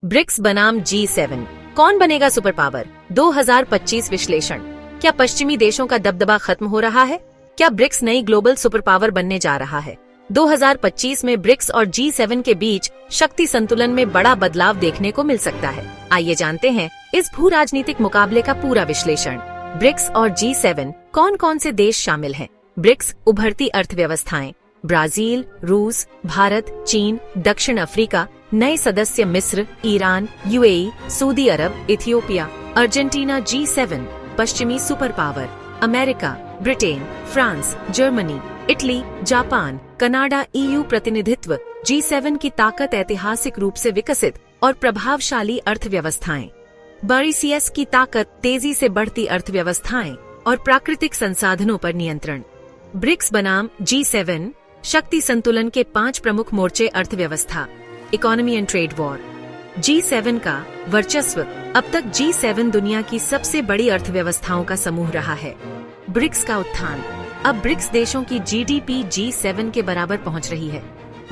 BRICS बनाम G7 कौन बनेगा सुपर पावर? 2025 विश्लेषण। क्या पश्चिमी देशों का दबदबा खत्म हो रहा है? क्या ब्रिक्स नई ग्लोबल सुपर पावर बनने जा रहा है? 2025 में ब्रिक्स और G7 के बीच शक्ति संतुलन में बड़ा बदलाव देखने को मिल सकता है। आइए जानते हैं इस भू राजनीतिक मुकाबले का पूरा विश्लेषण। ब्रिक्स और G7 कौन कौन से देश शामिल हैं? ब्रिक्स उभरती अर्थव्यवस्थाएं, ब्राजील, रूस, भारत, चीन, दक्षिण अफ्रीका, नए सदस्य मिस्र, ईरान, यूएई, सऊदी अरब, इथियोपिया, अर्जेंटीना। G7 पश्चिमी super power, America, Britain, France, Germany, Italy, Japan, Canada, EU प्रतिनिधित्व। G7 की ताकत ऐतिहासिक रूप से विकसित और प्रभावशाली अर्थव्यवस्थाएं। मॉरिशस की ताकत तेजी से बढ़ती अर्थव्यवस्थाएं और प्राकृतिक संसाधनों पर नियंत्रण। ब्रिक्स बनाम G7 शक्ति संतुलन के 5 प्रमुख मोर्चे। अर्थव्यवस्था, economy and trade war. G7 का वर्चस्व। अब तक G7 दुनिया की सबसे बड़ी अर्थव्यवस्थाओं का समूह रहा है। ब्रिक्स का उत्थान। अब ब्रिक्स देशों की GDP G7 के बराबर पहुंच रही है।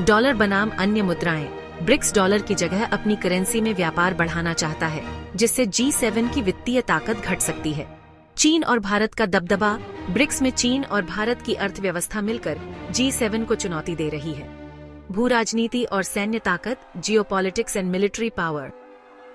डॉलर बनाम अन्य मुद्राएं। ब्रिक्स डॉलर की जगह अपनी करेंसी में व्यापार बढ़ाना चाहता है, जिससे G7 की वित्तीय ताकत घट सकती है। चीन और भारत का दबदबा। ब्रिक्स में चीन और भारत की अर्थव्यवस्था मिलकर G7 को चुनौती दे रही है। भू राजनीति और सैन्य ताकत, geopolitics and military power.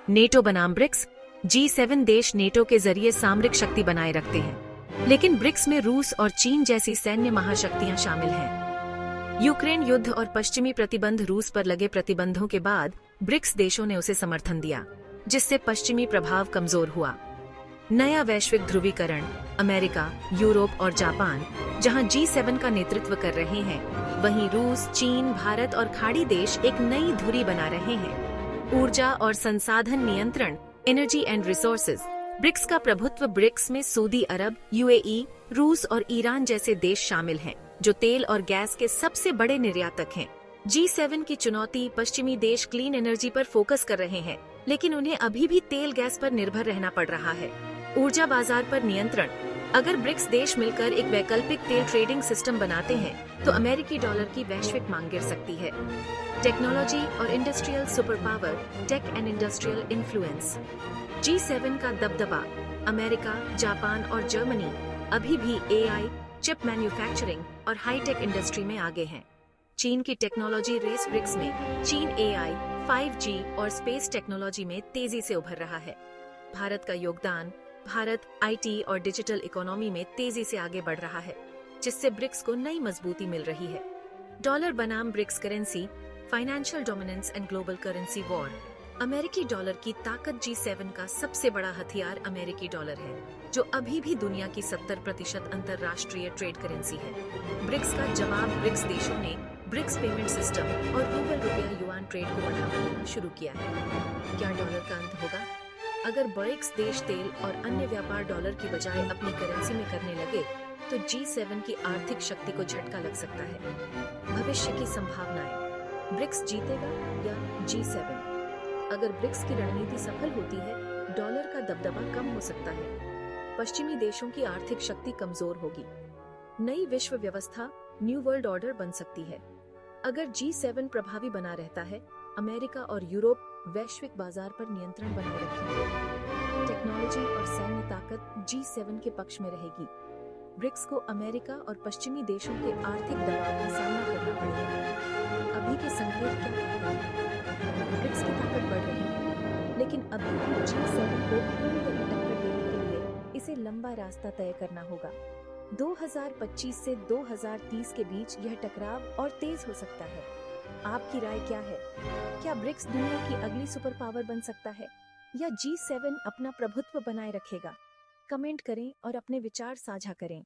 NATO बनाम ब्रिक्स। G7 देश नेटो के जरिए सामरिक शक्ति बनाए रखते हैं, लेकिन ब्रिक्स में रूस और चीन जैसी सैन्य महाशक्तियां शामिल हैं। यूक्रेन युद्ध और पश्चिमी प्रतिबंध। रूस पर लगे प्रतिबंधों के बाद ब्रिक्स देशों ने उसे समर्थन दिया, जिससे पश्चिमी प्रभाव कमजोर हुआ। नया वैश्विक ध्रुवीकरण। अमेरिका, यूरोप और जापान जहां G7 का नेतृत्व कर रहे हैं, वहीं रूस, चीन, भारत और खाड़ी देश एक नई धुरी बना रहे हैं। ऊर्जा और संसाधन नियंत्रण, एनर्जी एंड रिसोर्सेज। ब्रिक्स का प्रभुत्व। ब्रिक्स में सऊदी अरब, यूएई, रूस और ईरान जैसे देश शामिल हैं, जो तेल और गैस के सबसे बड़े निर्यातक हैं। G7 की चुनौती। पश्चिमी देश क्लीन एनर्जी पर फोकस कर रहे हैं, लेकिन उन्हें अभी भी तेल गैस पर निर्भर रहना पड़ रहा है। ऊर्जा बाजार पर नियंत्रण। अगर ब्रिक्स देश मिलकर एक वैकल्पिक तेल ट्रेडिंग सिस्टम बनाते हैं, तो अमेरिकी डॉलर की वैश्विक मांग गिर सकती है। टेक्नोलॉजी और industrial super power. Tech and industrial influence. G7 का दबदबा। अमेरिका, जापान और जर्मनी अभी भी AI, चिप मैन्युफैक्चरिंग और हाईटेक इंडस्ट्री में आगे हैं। चीन की टेक्नोलॉजी रेस। ब्रिक्स में चीन AI, 5G और स्पेस टेक्नोलॉजी में तेजी से उभर रहा है। भारत का योगदान। भारत IT और डिजिटल इकोनॉमी में तेजी से आगे बढ़ रहा है, जिससे ब्रिक्स को नई मजबूती मिल रही है। डॉलर बनाम BRICS currency. Financial dominance and global currency war. अमेरिकी डॉलर की ताकत। G7 का सबसे बड़ा हथियार अमेरिकी डॉलर है, जो अभी भी दुनिया की 70% अंतरराष्ट्रीय ट्रेड करेंसी है। ब्रिक्स का जवाब। ब्रिक्स देशों ने ब्रिक्स पेमेंट सिस्टम और रूबल रुपया युआन ट्रेड को बढ़ावा देना शुरू किया है। क्या डॉलर का अंत होगा? अगर ब्रिक्स देश तेल और अन्य व्यापार डॉलर की बजाय अपनी करेंसी में करने लगे, तो G7 की आर्थिक शक्ति को झटका लग सकता है। भविष्य की संभावनाएं। ब्रिक्स जीतेगा या G7? अगर ब्रिक्स की रणनीति सफल होती है, डॉलर का दबदबा कम हो सकता है। पश्चिमी देशों की आर्थिक शक्ति कमजोर होगी। नई विश्व व्यवस्था, न्यू वर्ल्ड ऑर्डर बन सकती है। अगर G7 प्रभावी बना रहता है, अमेरिका और यूरोप वैश्विक बाजार पर नियंत्रण बनाए रखेंगे। टेक्नोलॉजी और सैन्य ताकत G7 के पक्ष में रहेगी। ब्रिक्स को अमेरिका और पश्चिमी देशों के आर्थिक दबाव का सामना करना पड़ेगा। अभी के संकेत क्या कहते हैं? ब्रिक्स की ताकत बढ़ रही है, लेकिन अभी भी G7 को पूरी तरह टक्कर देने के लिए इसे लंबा रास्ता तय करना होगा। 2025 से 2030 के बीच यह टकराव और तेज हो सकता है। आपकी राय क्या है? क्या ब्रिक्स दुनिया की अगली सुपर पावर बन सकता है, या G7 अपना प्रभुत्व बनाए रखेगा? कमेंट करें और अपने विचार साझा करें।